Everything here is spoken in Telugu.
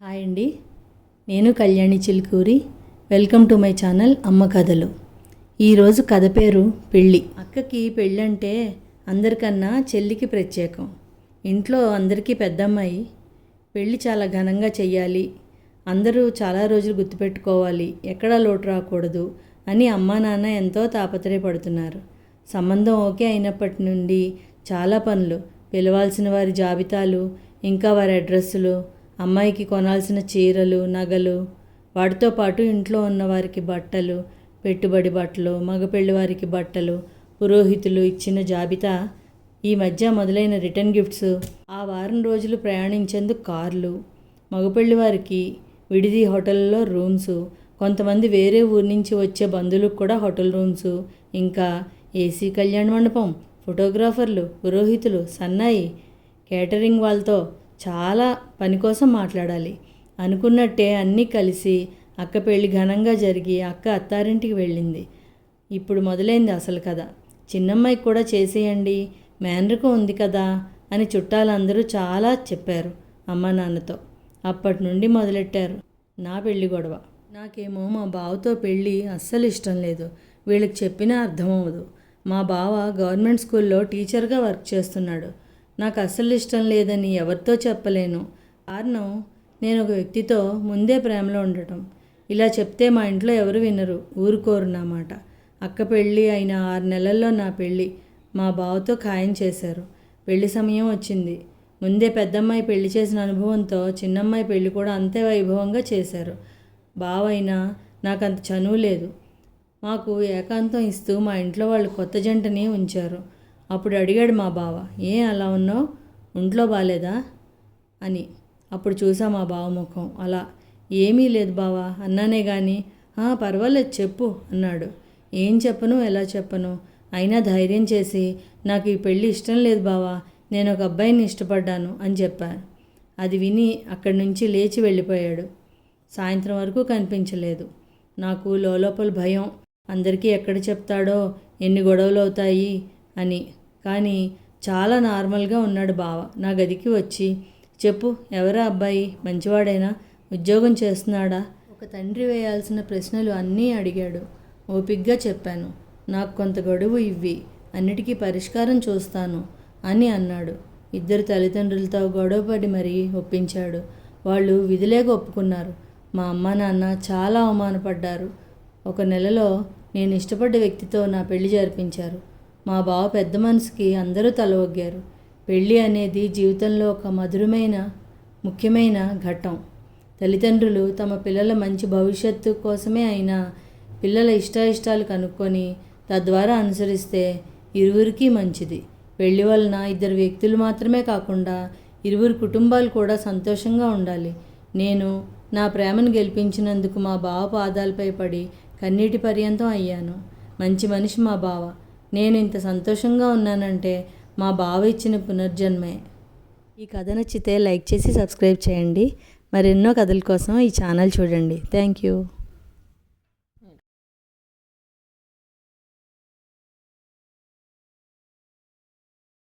హాయ్ అండి, నేను Kalyani Chilukuri. Welcome to my channel అమ్మ కథలు. ఈరోజు కథ పేరు పెళ్ళి. అక్కకి పెళ్ళంటే అందరికన్నా చెల్లికి ప్రత్యేకం. ఇంట్లో అందరికీ పెద్దమ్మాయి. పెళ్ళి చాలా ఘనంగా చెయ్యాలి, అందరూ చాలా రోజులు గుర్తుపెట్టుకోవాలి, ఎక్కడా లోటు రాకూడదు అని అమ్మా నాన్న ఎంతో తాపత్రయపడుతున్నారు. సంబంధం ఓకే అయినప్పటి నుండి చాలా పనులు, పిలవాల్సిన వారి జాబితాలు, ఇంకా వారి అడ్రస్సులు, అమ్మాయికి కొనాల్సిన చీరలు, నగలు, వాటితో పాటు ఇంట్లో ఉన్న వారికి బట్టలు, పెట్టుబడి బట్టలు, మగపెళ్లి వారికి బట్టలు, పురోహితులు ఇచ్చిన జాబితా, ఈ మధ్య మొదలైన రిటర్న్ గిఫ్ట్స్, ఆ వారం రోజులు ప్రయాణించేందుకు కార్లు, మగపెళ్లి వారికి విడిది హోటల్లో రూమ్స్, కొంతమంది వేరే ఊరి నుంచి వచ్చే బంధువులకు కూడా హోటల్ రూమ్స్, ఇంకా ఏసీ కళ్యాణ మండపం, ఫోటోగ్రాఫర్లు, పురోహితులు, సన్నాయి, కేటరింగ్ వాళ్ళతో చాలా పని కోసం మాట్లాడాలి. అనుకున్నట్టే అన్నీ కలిసి అక్క పెళ్ళి ఘనంగా జరిగి అక్క అత్తారింటికి వెళ్ళింది. ఇప్పుడు మొదలైంది అసలు కథ. చిన్నమ్మాయికి కూడా చేసేయండి, మేనరికం ఉంది కదా అని చుట్టాలందరూ చాలా చెప్పారు అమ్మ నాన్నతో. అప్పటి నుండి మొదలెట్టారు నా పెళ్ళి గొడవ. నాకేమో మా బావతో పెళ్ళి అస్సలు ఇష్టం లేదు. వీళ్ళకి చెప్పినా అర్థమవదు. మా బావ గవర్నమెంట్ స్కూల్లో టీచర్గా వర్క్ చేస్తున్నాడు. నాకు అస్సలు ఇష్టం లేదని ఎవరితో చెప్పలేను. కారణం, నేను ఒక వ్యక్తితో ముందే ప్రేమలో ఉండటం. ఇలా చెప్తే మా ఇంట్లో ఎవరు వినరు, ఊరుకోరు నా మాట. అక్క పెళ్ళి అయిన 6 నెలల్లో నా పెళ్ళి మా బావతో ఖాయం చేశారు. పెళ్లి సమయం వచ్చింది. ముందే పెద్దమ్మాయి పెళ్లి చేసిన అనుభవంతో చిన్నమ్మాయి పెళ్లి కూడా అంతే వైభవంగా చేశారు. బావైనా నాకంత చనువు లేదు. మాకు ఏకాంతం ఇస్తూ మా ఇంట్లో వాళ్ళు కొత్త జంటని ఉంచారు. అప్పుడు అడిగాడు మా బావ, అలా ఉన్నావు, ఒంట్లో బాలేదా అని. అప్పుడు చూసా మా బావ ముఖం. అలా ఏమీ లేదు బావా అన్నానే కానీ, పర్వాలేదు చెప్పు అన్నాడు. ఏం చెప్పను, ఎలా చెప్పను, అయినా ధైర్యం చేసి నాకు ఈ పెళ్ళి ఇష్టం లేదు బావా, నేను ఒక అబ్బాయిని ఇష్టపడ్డాను అని చెప్పాను. అది విని అక్కడి నుంచి లేచి వెళ్ళిపోయాడు. సాయంత్రం వరకు కనిపించలేదు. నాకు లోపల భయం, అందరికీ ఎక్కడ చెప్తాడో, ఎన్ని గొడవలు అవుతాయి అని. కానీ చాలా నార్మల్గా ఉన్నాడు బావ. నా గదికి వచ్చి, చెప్పు ఎవరా అబ్బాయి, మంచివాడైనా, ఉద్యోగం చేస్తున్నాడా, ఒక తండ్రి వేయాల్సిన ప్రశ్నలు అన్నీ అడిగాడు. ఓపిగ్గా చెప్పాను. నాకు కొంత గడువు ఇవ్వి, అన్నిటికీ పరిష్కారం చూస్తాను అని అన్నాడు. ఇద్దరు తల్లిదండ్రులతో గొడవపడి మరీ ఒప్పించాడు. వాళ్ళు విధిలేక ఒప్పుకున్నారు. మా అమ్మ నాన్న చాలా అవమానపడ్డారు. ఒక నెలలో నేను ఇష్టపడ్డ వ్యక్తితో నా పెళ్లి జరిపించారు. మా బావ పెద్ద మనసుకి అందరూ తల ఒగ్గారు. పెళ్ళి అనేది జీవితంలో ఒక మధురమైన, ముఖ్యమైన ఘట్టం. తల్లిదండ్రులు తమ పిల్లల మంచి భవిష్యత్తు కోసమే అయినా పిల్లల ఇష్టాయిష్టాలు కనుక్కొని తద్వారా అనుసరిస్తే ఇరువురికి మంచిది. పెళ్లి వలన ఇద్దరు వ్యక్తులు మాత్రమే కాకుండా ఇరువురు కుటుంబాలు కూడా సంతోషంగా ఉండాలి. నేను నా ప్రేమను గెలిపించినందుకు మా బావ పాదాలపై పడి కన్నీటి పర్యంతం అయ్యాను. మంచి మనిషి మా బావ. నేను ఇంత సంతోషంగా ఉన్నానంటే మా బావ ఇచ్చిన పునర్జన్మే. ఈ కథ నచ్చితే లైక్ చేసి సబ్స్క్రైబ్ చేయండి. మరెన్నో కథల కోసం ఈ ఛానల్ చూడండి. Thank you.